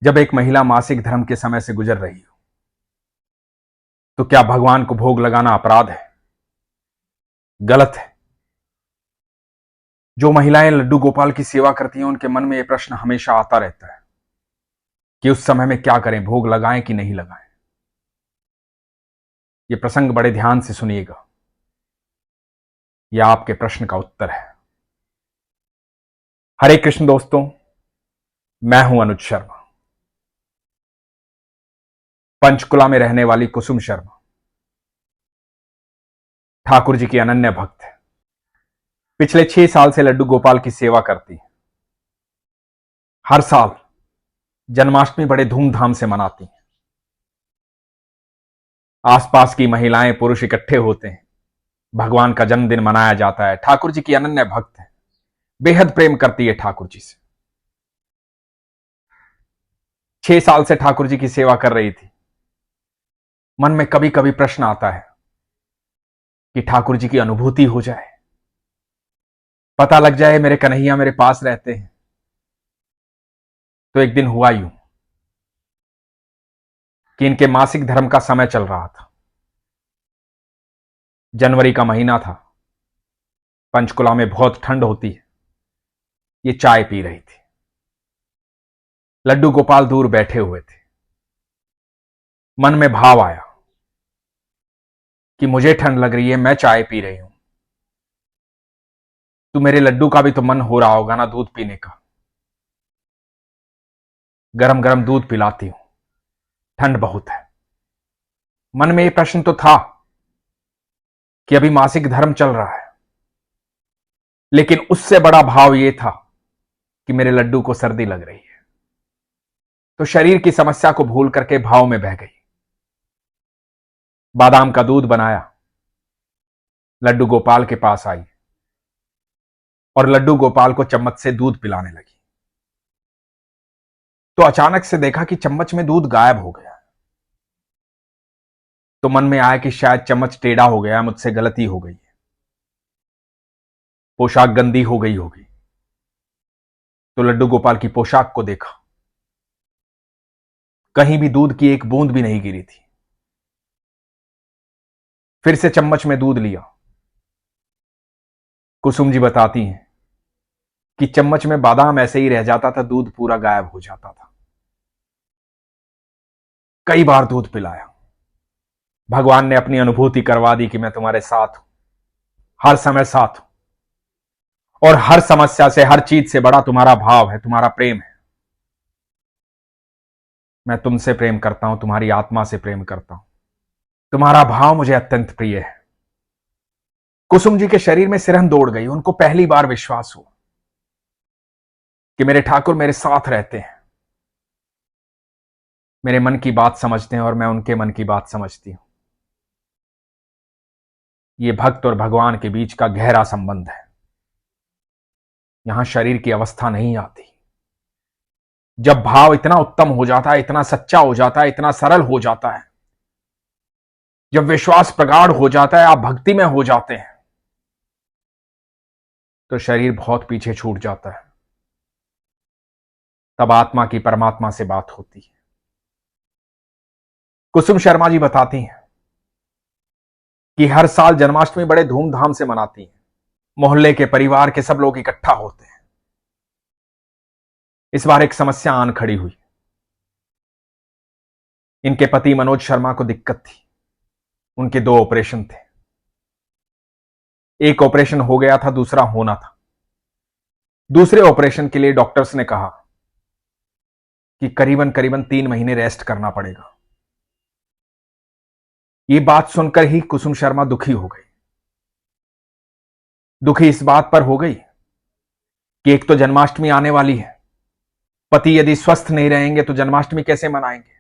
जब एक महिला मासिक धर्म के समय से गुजर रही हो तो क्या भगवान को भोग लगाना अपराध है? गलत है। जो महिलाएं लड्डू गोपाल की सेवा करती हैं उनके मन में यह प्रश्न हमेशा आता रहता है कि उस समय में क्या करें, भोग लगाएं कि नहीं लगाएं। यह प्रसंग बड़े ध्यान से सुनिएगा, यह आपके प्रश्न का उत्तर है। हरे कृष्ण दोस्तों, मैं हूं अनुज शर्मा, पंचकुला में रहने वाली कुसुम शर्मा ठाकुर जी की अनन्य भक्त है। पिछले 6 साल से लड्डू गोपाल की सेवा करती है। हर साल जन्माष्टमी बड़े धूमधाम से मनाती हैं। आसपास की महिलाएं पुरुष इकट्ठे होते हैं, भगवान का जन्मदिन मनाया जाता है। ठाकुर जी की अनन्य भक्त है, बेहद प्रेम करती है ठाकुर जी से। 6 साल से ठाकुर जी की सेवा कर रही थी। मन में कभी कभी प्रश्न आता है कि ठाकुर जी की अनुभूति हो जाए, पता लग जाए मेरे कन्हैया मेरे पास रहते हैं। तो एक दिन हुआ यूं कि इनके मासिक धर्म का समय चल रहा था। जनवरी का महीना था, पंचकुला में बहुत ठंड होती है। ये चाय पी रही थी। लड्डू गोपाल दूर बैठे हुए थे। मन में भाव आया कि मुझे ठंड लग रही है, मैं चाय पी रही हूं, तो मेरे लड्डू का भी तो मन हो रहा होगा ना दूध पीने का। गरम गरम दूध पिलाती हूं, ठंड बहुत है। मन में यह प्रश्न तो था कि अभी मासिक धर्म चल रहा है, लेकिन उससे बड़ा भाव यह था कि मेरे लड्डू को सर्दी लग रही है। तो शरीर की समस्या को भूल करके भाव में बह गई। बादाम का दूध बनाया, लड्डू गोपाल के पास आई और लड्डू गोपाल को चम्मच से दूध पिलाने लगी। तो अचानक से देखा कि चम्मच में दूध गायब हो गया। तो मन में आया कि शायद चम्मच टेढ़ा हो गया, मुझसे गलती हो गई है, पोशाक गंदी हो गई होगी। तो लड्डू गोपाल की पोशाक को देखा, कहीं भी दूध की एक बूंद भी नहीं गिरी थी। फिर से चम्मच में दूध लिया। कुसुम जी बताती हैं कि चम्मच में बादाम ऐसे ही रह जाता था, दूध पूरा गायब हो जाता था। कई बार दूध पिलाया। भगवान ने अपनी अनुभूति करवा दी कि मैं तुम्हारे साथ हूं, हर समय साथ हूं, और हर समस्या से, हर चीज से बड़ा तुम्हारा भाव है, तुम्हारा प्रेम है। मैं तुमसे प्रेम करता हूं, तुम्हारी आत्मा से प्रेम करता हूं, तुम्हारा भाव मुझे अत्यंत प्रिय है। कुसुम जी के शरीर में सिरहन दौड़ गई। उनको पहली बार विश्वास हुआ कि मेरे ठाकुर मेरे साथ रहते हैं, मेरे मन की बात समझते हैं और मैं उनके मन की बात समझती हूं। यह भक्त और भगवान के बीच का गहरा संबंध है। यहां शरीर की अवस्था नहीं आती। जब भाव इतना उत्तम हो जाता है, इतना सच्चा हो जाता है, इतना सरल हो जाता है, जब विश्वास प्रगाढ़ हो जाता है, आप भक्ति में हो जाते हैं, तो शरीर बहुत पीछे छूट जाता है। तब आत्मा की परमात्मा से बात होती है। कुसुम शर्मा जी बताती हैं कि हर साल जन्माष्टमी बड़े धूमधाम से मनाती हैं। मोहल्ले के, परिवार के सब लोग इकट्ठा होते हैं। इस बार एक समस्या आन खड़ी हुई। इनके पति मनोज शर्मा को दिक्कत थी। उनके 2 ऑपरेशन थे। एक ऑपरेशन हो गया था, दूसरा होना था। दूसरे ऑपरेशन के लिए डॉक्टर्स ने कहा कि करीबन करीबन 3 महीने रेस्ट करना पड़ेगा। यह बात सुनकर ही कुसुम शर्मा दुखी हो गई। दुखी इस बात पर हो गई कि एक तो जन्माष्टमी आने वाली है, पति यदि स्वस्थ नहीं रहेंगे तो जन्माष्टमी कैसे मनाएंगे।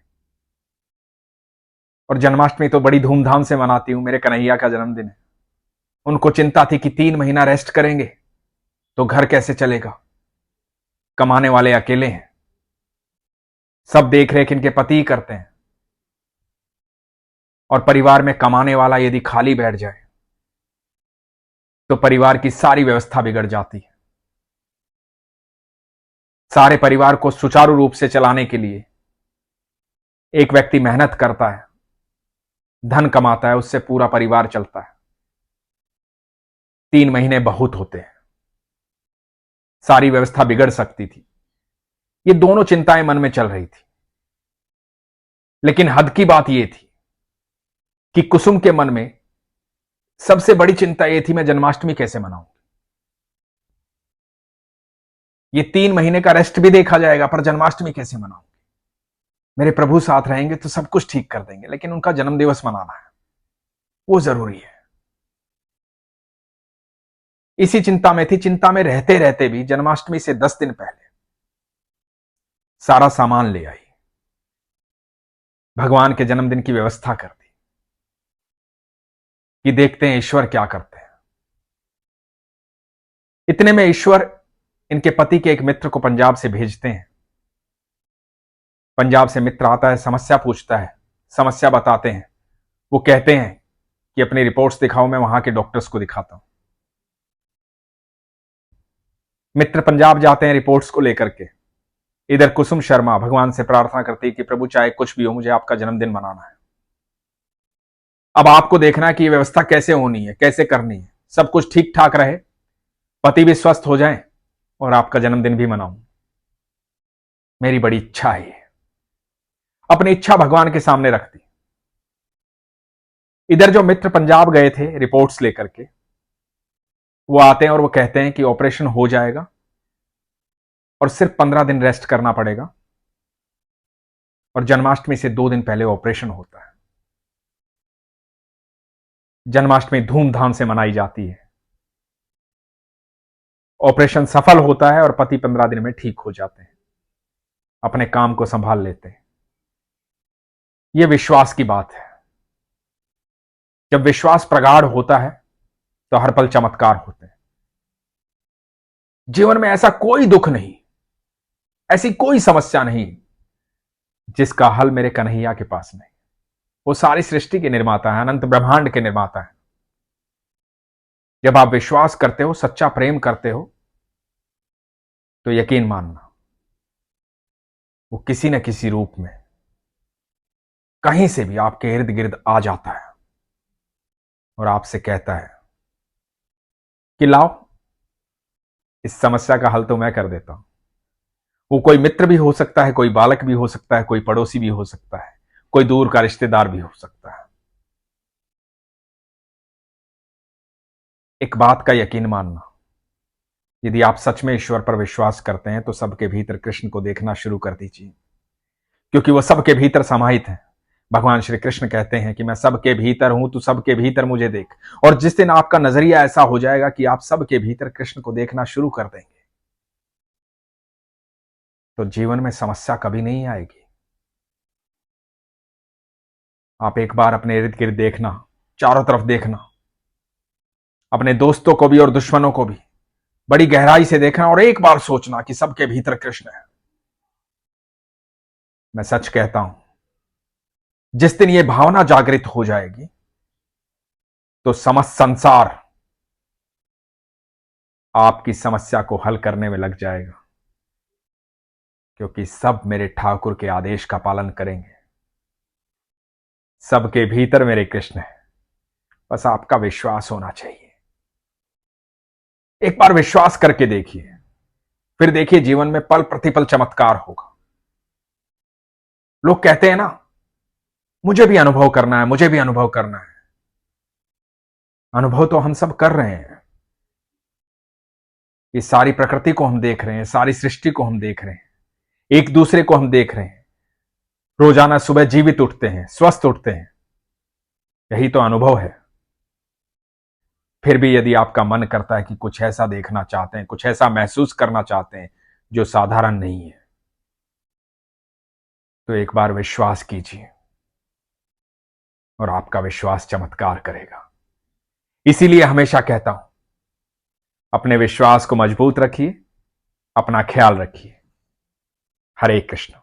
और जन्माष्टमी तो बड़ी धूमधाम से मनाती हूं, मेरे कन्हैया का जन्मदिन है। उनको चिंता थी कि 3 महीना रेस्ट करेंगे तो घर कैसे चलेगा, कमाने वाले अकेले हैं, सब देख रेख इनके पति ही करते हैं, और परिवार में कमाने वाला यदि खाली बैठ जाए तो परिवार की सारी व्यवस्था बिगड़ जाती है। सारे परिवार को सुचारू रूप से चलाने के लिए एक व्यक्ति मेहनत करता है, धन कमाता है, उससे पूरा परिवार चलता है। 3 महीने बहुत होते हैं, सारी व्यवस्था बिगड़ सकती थी। ये दोनों चिंताएं मन में चल रही थी। लेकिन हद की बात यह थी कि कुसुम के मन में सबसे बड़ी चिंता यह थी, मैं जन्माष्टमी कैसे मनाऊं। ये 3 महीने का रेस्ट भी देखा जाएगा, पर जन्माष्टमी कैसे मनाऊंगी। मेरे प्रभु साथ रहेंगे तो सब कुछ ठीक कर देंगे, लेकिन उनका जन्मदिवस मनाना है, वो जरूरी है। इसी चिंता में थी। चिंता में रहते रहते भी जन्माष्टमी से 10 दिन पहले सारा सामान ले आई, भगवान के जन्मदिन की व्यवस्था कर दी कि देखते हैं ईश्वर क्या करते हैं। इतने में ईश्वर इनके पति के एक मित्र को पंजाब से भेजते हैं। पंजाब से मित्र आता है, समस्या पूछता है, समस्या बताते हैं। वो कहते हैं कि अपनी रिपोर्ट्स दिखाओ, मैं वहां के डॉक्टर्स को दिखाता हूं। मित्र पंजाब जाते हैं रिपोर्ट्स को लेकर के। इधर कुसुम शर्मा भगवान से प्रार्थना करती है कि प्रभु चाहे कुछ भी हो, मुझे आपका जन्मदिन मनाना है। अब आपको देखना है कि यह व्यवस्था कैसे होनी है, कैसे करनी है, सब कुछ ठीक ठाक रहे, पति भी स्वस्थ हो जाए और आपका जन्मदिन भी मनाऊं। मेरी बड़ी इच्छा है। अपनी इच्छा भगवान के सामने रख दी। इधर जो मित्र पंजाब गए थे रिपोर्ट्स लेकर के, वो आते हैं और वो कहते हैं कि ऑपरेशन हो जाएगा और सिर्फ 15 दिन रेस्ट करना पड़ेगा, और जन्माष्टमी से 2 दिन पहले ऑपरेशन होता है। जन्माष्टमी धूमधाम से मनाई जाती है। ऑपरेशन सफल होता है और पति 15 दिन में ठीक हो जाते हैं, अपने काम को संभाल लेते हैं। यह विश्वास की बात है। जब विश्वास प्रगाढ़ होता है तो हर पल चमत्कार होते हैं। जीवन में ऐसा कोई दुख नहीं, ऐसी कोई समस्या नहीं जिसका हल मेरे कन्हैया के पास नहीं। वो सारी सृष्टि के निर्माता है, अनंत ब्रह्मांड के निर्माता है। जब आप विश्वास करते हो, सच्चा प्रेम करते हो, तो यकीन मानना वो किसी न किसी रूप में कहीं से भी आपके इर्द गिर्द आ जाता है और आपसे कहता है कि लाओ, इस समस्या का हल तो मैं कर देता हूं। वो कोई मित्र भी हो सकता है, कोई बालक भी हो सकता है, कोई पड़ोसी भी हो सकता है, कोई दूर का रिश्तेदार भी हो सकता है। एक बात का यकीन मानना, यदि आप सच में ईश्वर पर विश्वास करते हैं तो सबके भीतर कृष्ण को देखना शुरू कर दीजिए, क्योंकि वह सबके भीतर समाहित है। भगवान श्री कृष्ण कहते हैं कि मैं सबके भीतर हूं, तू सबके भीतर मुझे देख। और जिस दिन आपका नजरिया ऐसा हो जाएगा कि आप सबके भीतर कृष्ण को देखना शुरू कर देंगे, तो जीवन में समस्या कभी नहीं आएगी। आप एक बार अपने इर्द गिर्द देखना, चारों तरफ देखना, अपने दोस्तों को भी और दुश्मनों को भी बड़ी गहराई से देखना और एक बार सोचना कि सबके भीतर कृष्ण है। मैं सच कहता हूं, जिस दिन यह भावना जागृत हो जाएगी तो समस्त संसार आपकी समस्या को हल करने में लग जाएगा, क्योंकि सब मेरे ठाकुर के आदेश का पालन करेंगे। सबके भीतर मेरे कृष्ण है, बस आपका विश्वास होना चाहिए। एक बार विश्वास करके देखिए, फिर देखिए जीवन में पल प्रतिपल चमत्कार होगा। लोग कहते हैं ना, मुझे भी अनुभव करना है, मुझे भी अनुभव करना है। अनुभव तो हम सब कर रहे हैं। इस सारी प्रकृति को हम देख रहे हैं, सारी सृष्टि को हम देख रहे हैं, एक दूसरे को हम देख रहे हैं। रोजाना सुबह जीवित उठते हैं, स्वस्थ उठते हैं, यही तो अनुभव है। फिर भी यदि आपका मन करता है कि कुछ ऐसा देखना चाहते हैं, कुछ ऐसा महसूस करना चाहते हैं जो साधारण नहीं है, तो एक बार विश्वास कीजिए और आपका विश्वास चमत्कार करेगा। इसीलिए हमेशा कहता हूं, अपने विश्वास को मजबूत रखिए, अपना ख्याल रखिए। हरे कृष्ण।